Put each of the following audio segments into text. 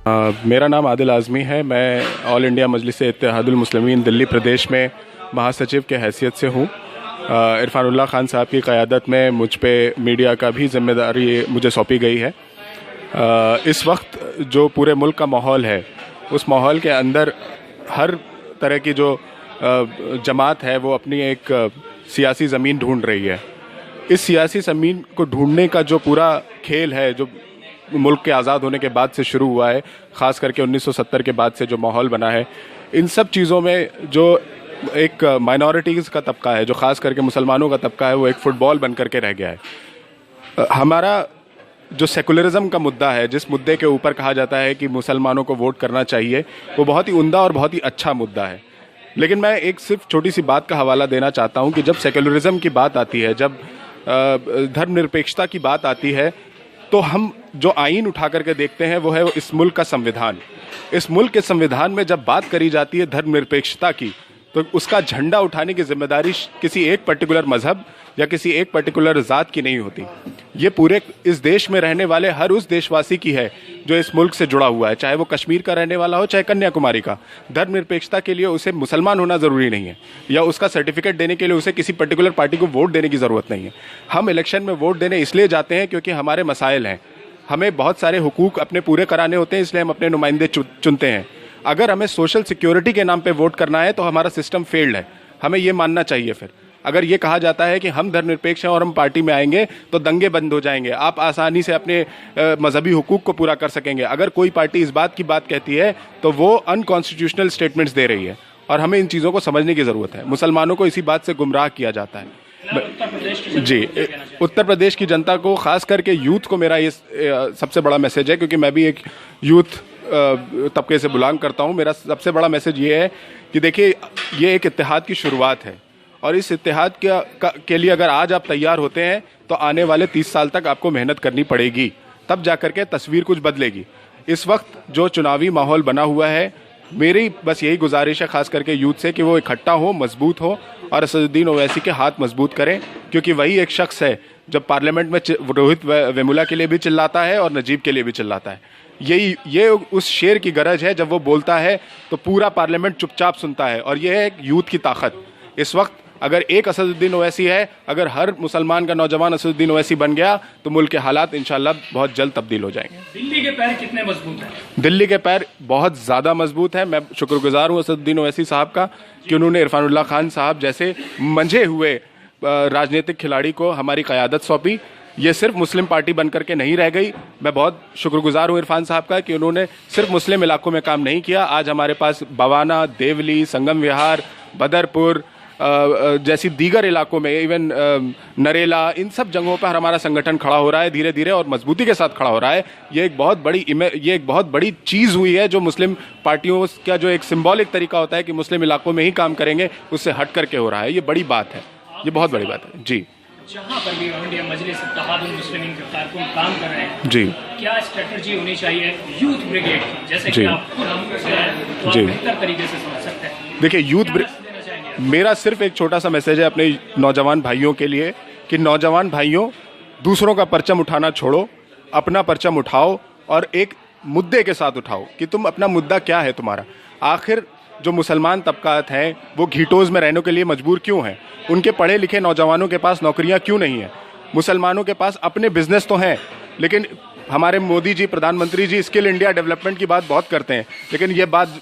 मेरा नाम आदिल आज़मी है। मैं ऑल इंडिया मजलिस इत्तेहादुल मुस्लिमीन दिल्ली प्रदेश में महासचिव के हैसियत से हूँ। इरफानुल्लाह खान साहब की क़यादत में मुझ पे मीडिया का भी जिम्मेदारी मुझे सौंपी गई है। इस वक्त जो पूरे मुल्क का माहौल है, उस माहौल के अंदर हर तरह की जो जमात है वो अपनी एक सियासी ज़मीन ढूंढ रही है। इस सियासी ज़मीन को ढूंढने का जो पूरा खेल है, जो मुल्क के आज़ाद होने के बाद से शुरू हुआ है, ख़ास करके 1970 के बाद से जो माहौल बना है, इन सब चीज़ों में जो एक माइनॉरिटीज़ का तबका है, जो ख़ास करके मुसलमानों का तबका है, वो एक फ़ुटबॉल बन करके रह गया है। हमारा जो सेकुलरिज़म का मुद्दा है, जिस मुद्दे के ऊपर कहा जाता है कि मुसलमानों को वोट करना चाहिए, वो बहुत ही उम्दा और बहुत ही अच्छा मुद्दा है। लेकिन मैं एक सिर्फ छोटी सी बात का हवाला देना चाहता हूँ कि जब सेकुलरिज़म की बात आती है, जब धर्मनिरपेक्षता की बात आती है, तो हम जो आईन उठा करके देखते हैं वो है इस मुल्क का संविधान। इस मुल्क के संविधान में जब बात करी जाती है धर्मनिरपेक्षता की, तो उसका झंडा उठाने की जिम्मेदारी किसी एक पर्टिकुलर मजहब या किसी एक पर्टिकुलर ज़ात की नहीं होती। ये पूरे इस देश में रहने वाले हर उस देशवासी की है जो इस मुल्क से जुड़ा हुआ है, चाहे वो कश्मीर का रहने वाला हो, चाहे कन्याकुमारी का। धर्मनिरपेक्षता के लिए उसे मुसलमान होना ज़रूरी नहीं है, या उसका सर्टिफिकेट देने के लिए उसे किसी पर्टिकुलर पार्टी को वोट देने की ज़रूरत नहीं है। हम इलेक्शन में वोट देने इसलिए जाते हैं क्योंकि हमारे मसाइल हैं, हमें बहुत सारे हुकूक अपने पूरे कराने होते हैं, इसलिए हम अपने नुमाइंदे चुनते हैं। अगर हमें सोशल सिक्योरिटी के नाम पे वोट करना है तो हमारा सिस्टम फेल्ड है, हमें ये मानना चाहिए। फिर अगर ये कहा जाता है कि हम धर्मनिरपेक्ष हैं और हम पार्टी में आएंगे तो दंगे बंद हो जाएंगे, आप आसानी से अपने मजहबी हुकूक को पूरा कर सकेंगे, अगर कोई पार्टी इस बात की बात कहती है तो वो अनकॉन्स्टिट्यूशनल स्टेटमेंट्स दे रही है, और हमें इन चीज़ों को समझने की ज़रूरत है। मुसलमानों को इसी बात से गुमराह किया जाता है। जी, उत्तर प्रदेश की जनता को, खास करके यूथ को मेरा ये सबसे बड़ा मैसेज है, क्योंकि मैं भी एक यूथ तबके से बिलोंग करता हूँ। मेरा सबसे बड़ा मैसेज ये है कि देखिए, ये एक इत्तेहाद की शुरुआत है, और इस इत्तेहाद के लिए अगर आज आप तैयार होते हैं तो आने वाले 30 साल तक आपको मेहनत करनी पड़ेगी, तब जाकर के तस्वीर कुछ बदलेगी। इस वक्त जो चुनावी माहौल बना हुआ है, मेरी बस यही गुजारिश है खास करके यूथ से कि वो इकट्ठा हो, मजबूत हो और असदुद्दीन ओवैसी के हाथ मजबूत करें, क्योंकि वही एक शख्स है जब पार्लियामेंट में रोहित वेमुला के लिए भी चिल्लाता है और नजीब के लिए भी चिल्लाता है। ये उस शेर की गरज है, जब वो बोलता है तो पूरा पार्लियामेंट चुपचाप सुनता है, और ये है एक यूथ की ताकत। इस वक्त अगर एक असदुद्दीन ओवैसी है, अगर हर मुसलमान का नौजवान असदुद्दीन ओवैसी बन गया तो मुल्क के हालात इंशाल्लाह बहुत जल्द तब्दील हो जाएंगे। दिल्ली के पैर कितने मजबूत हैं? दिल्ली के पैर बहुत ज़्यादा मजबूत हैं। मैं शुक्रगुजार हूँ असदुद्दीन ओवैसी साहब का कि उन्होंने इरफानुल्लाह खान साहब जैसे मंझे हुए राजनीतिक खिलाड़ी को हमारी क़यादत सौंपी। ये सिर्फ मुस्लिम पार्टी बन करके नहीं रह गई। मैं बहुत शुक्रगुजार हूँ इरफान साहब का कि उन्होंने सिर्फ मुस्लिम इलाकों में काम नहीं किया। आज हमारे पास बवाना, देवली, संगम विहार, बदरपुर जैसी दीगर इलाकों में, इवन नरेला, इन सब जगहों पर हमारा संगठन खड़ा हो रहा है धीरे धीरे, और मजबूती के साथ खड़ा हो रहा है। ये एक बहुत बड़ी चीज़ हुई है, जो मुस्लिम पार्टियों का जो एक सिंबॉलिक तरीका होता है कि मुस्लिम इलाकों में ही काम करेंगे, उससे हट करके हो रहा है। ये बड़ी बात है, ये बहुत बड़ी बात है। जी, जहाँ पर भी ऑल इंडिया मजलिस इत्तेहादुल मुस्लिमीन के कारकुन काम कर रहे हैं, जी, क्या स्ट्रेटजी होनी चाहिए यूथ ब्रिगेड की? जैसे कि आप खुद से हैं तो आप बेहतर तरीके से समझ सकते हैं। देखिए, यूथ मेरा सिर्फ एक छोटा सा मैसेज है अपने नौजवान भाइयों के लिए कि नौजवान भाइयों, दूसरों का परचम उठाना छोड़ो, अपना परचम उठाओ और एक मुद्दे के साथ उठाओ कि तुम अपना मुद्दा क्या है तुम्हारा। आखिर जो मुसलमान तबकात हैं वो घीटोज़ में रहने के लिए मजबूर क्यों हैं? उनके पढ़े लिखे नौजवानों के पास नौकरियां क्यों नहीं हैं? मुसलमानों के पास अपने बिजनेस तो हैं, लेकिन हमारे मोदी जी, प्रधानमंत्री जी स्किल इंडिया डेवलपमेंट की बात बहुत करते हैं, लेकिन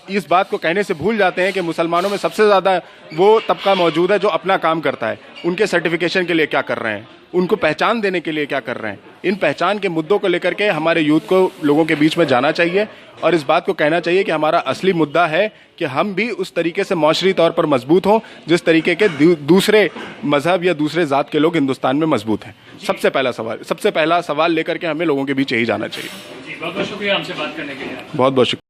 इस बात को कहने से भूल जाते हैं कि मुसलमानों में सबसे ज़्यादा वो तबका मौजूद है जो अपना काम करता है। उनके सर्टिफिकेशन के लिए क्या कर रहे हैं? उनको पहचान देने के लिए क्या कर रहे हैं? इन पहचान के मुद्दों को लेकर के हमारे यूथ को लोगों के बीच में जाना चाहिए और इस बात को कहना चाहिए कि हमारा असली मुद्दा है कि हम भी उस तरीके से मौशरी तौर पर मजबूत हों जिस तरीके के दूसरे मजहब या दूसरे ज़ात के लोग हिंदुस्तान में मजबूत हैं। सबसे पहला सवाल लेकर के हमें लोगों के बीच यही जाना चाहिए। बहुत बहुत शुक्रिया हमसे बात करने के लिए। बहुत बहुत शुक्रिया।